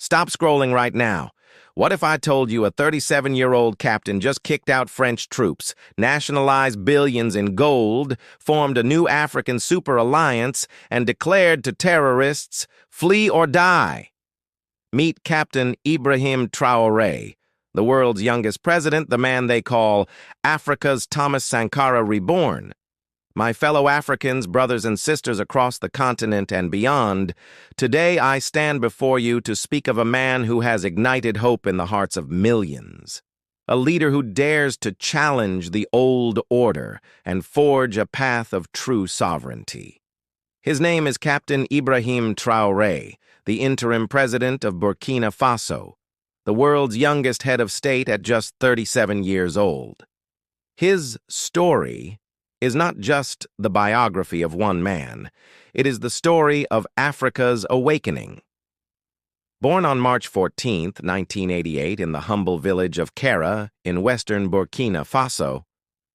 Stop scrolling right now. What if I told you a 37-year-old captain just kicked out French troops, nationalized billions in gold, formed a new African super alliance, and declared to terrorists, "Flee or die"? Meet Captain Ibrahim Traoré, the world's youngest president, the man they call Africa's Thomas Sankara reborn. My fellow Africans, brothers and sisters across the continent and beyond, today I stand before you to speak of a man who has ignited hope in the hearts of millions. A leader who dares to challenge the old order and forge a path of true sovereignty. His name is Captain Ibrahim Traoré, the interim president of Burkina Faso, the world's youngest head of state at just 37 years old. His story is not just the biography of one man. It is the story of Africa's awakening. Born on March 14, 1988, in the humble village of Kera in western Burkina Faso,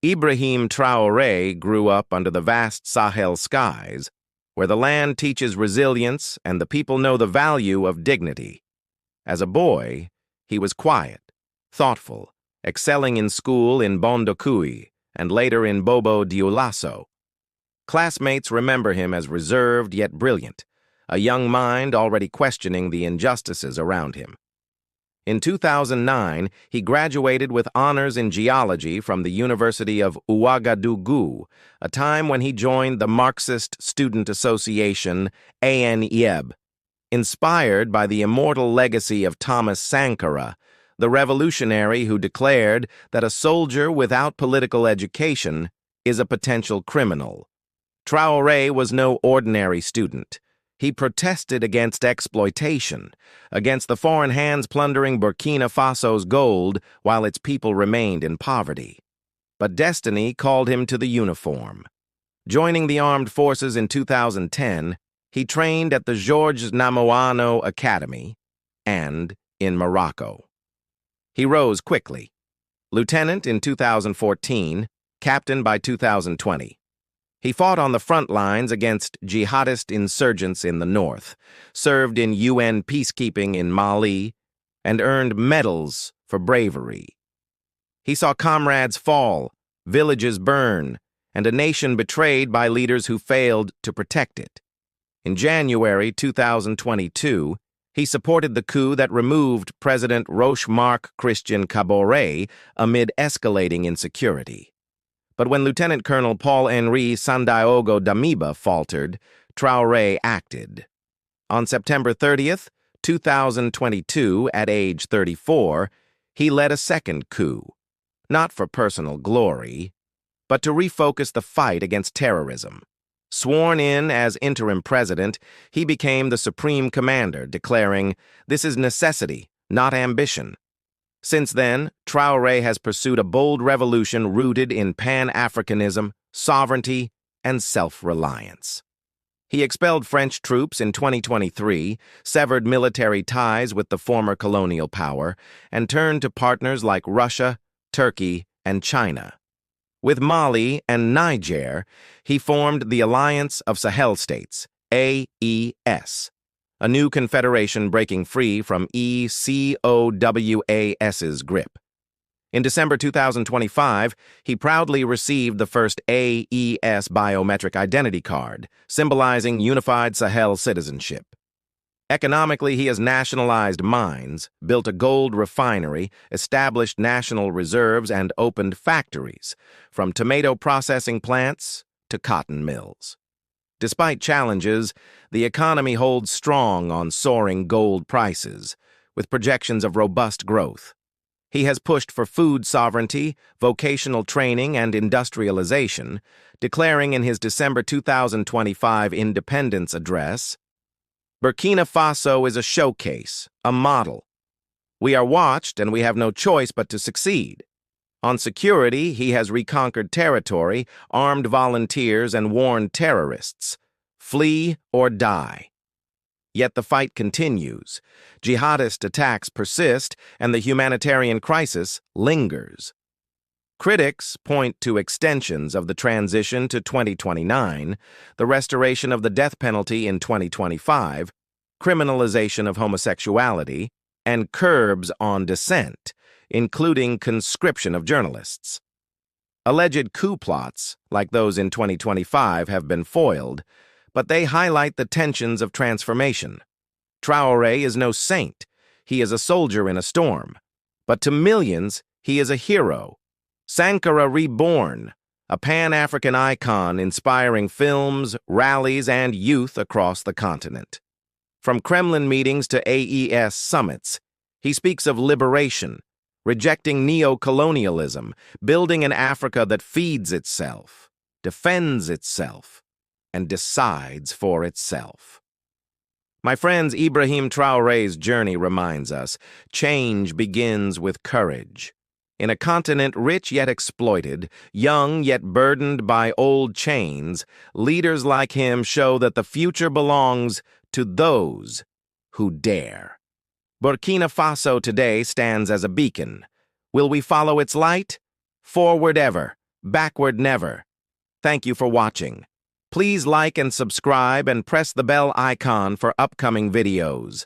Ibrahim Traoré grew up under the vast Sahel skies, where the land teaches resilience and the people know the value of dignity. As a boy, he was quiet, thoughtful, excelling in school in Bondokui, and later in Bobo Dioulasso. Classmates remember him as reserved yet brilliant, a young mind already questioning the injustices around him. In 2009, he graduated with honors in geology from the University of Ouagadougou, a time when he joined the Marxist Student Association, ANIEB. Inspired by the immortal legacy of Thomas Sankara, the revolutionary who declared that a soldier without political education is a potential criminal. Traoré was no ordinary student. He protested against exploitation, against the foreign hands plundering Burkina Faso's gold while its people remained in poverty. But destiny called him to the uniform. Joining the armed forces in 2010, he trained at the Georges Namoano Academy and in Morocco. He rose quickly. Lieutenant in 2014, captain by 2020. He fought on the front lines against jihadist insurgents in the north, served in UN peacekeeping in Mali, and earned medals for bravery. He saw comrades fall, villages burn, and a nation betrayed by leaders who failed to protect it. In January 2022, he supported the coup that removed President Roch-Marc Christian Kabore amid escalating insecurity. But when Lieutenant Colonel Paul-Henri Sandaogo Damiba faltered, Traoré acted. On September 30th, 2022, at age 34, he led a second coup, not for personal glory, but to refocus the fight against terrorism. Sworn in as interim president, he became the supreme commander, declaring, "This is necessity, not ambition." Since then, Traoré has pursued a bold revolution rooted in Pan-Africanism, sovereignty, and self-reliance. He expelled French troops in 2023, severed military ties with the former colonial power, and turned to partners like Russia, Turkey, and China. With Mali and Niger, he formed the Alliance of Sahel States, AES, a new confederation breaking free from ECOWAS's grip. In December 2025, he proudly received the first AES biometric identity card, symbolizing unified Sahel citizenship. Economically, he has nationalized mines, built a gold refinery, established national reserves, and opened factories, from tomato processing plants to cotton mills. Despite challenges, the economy holds strong on soaring gold prices, with projections of robust growth. He has pushed for food sovereignty, vocational training, and industrialization, declaring in his December 2025 independence address, "Burkina Faso is a showcase, a model. We are watched and we have no choice but to succeed." On security, he has reconquered territory, armed volunteers, and warned terrorists, "Flee or die." Yet the fight continues. Jihadist attacks persist, and the humanitarian crisis lingers. Critics point to extensions of the transition to 2029, the restoration of the death penalty in 2025, criminalization of homosexuality, and curbs on dissent, including conscription of journalists. Alleged coup plots, like those in 2025, have been foiled, but they highlight the tensions of transformation. Traore is no saint. He is a soldier in a storm. But to millions, he is a hero. Sankara reborn, a Pan-African icon inspiring films, rallies, and youth across the continent. From Kremlin meetings to AES summits, he speaks of liberation, rejecting neo-colonialism, building an Africa that feeds itself, defends itself, and decides for itself. My friends, Ibrahim Traoré's journey reminds us, change begins with courage. In a continent rich yet exploited, young yet burdened by old chains, leaders like him show that the future belongs to those who dare. Burkina Faso today stands as a beacon. Will we follow its light? Forward ever, backward never. Thank you for watching. Please like and subscribe and press the bell icon for upcoming videos.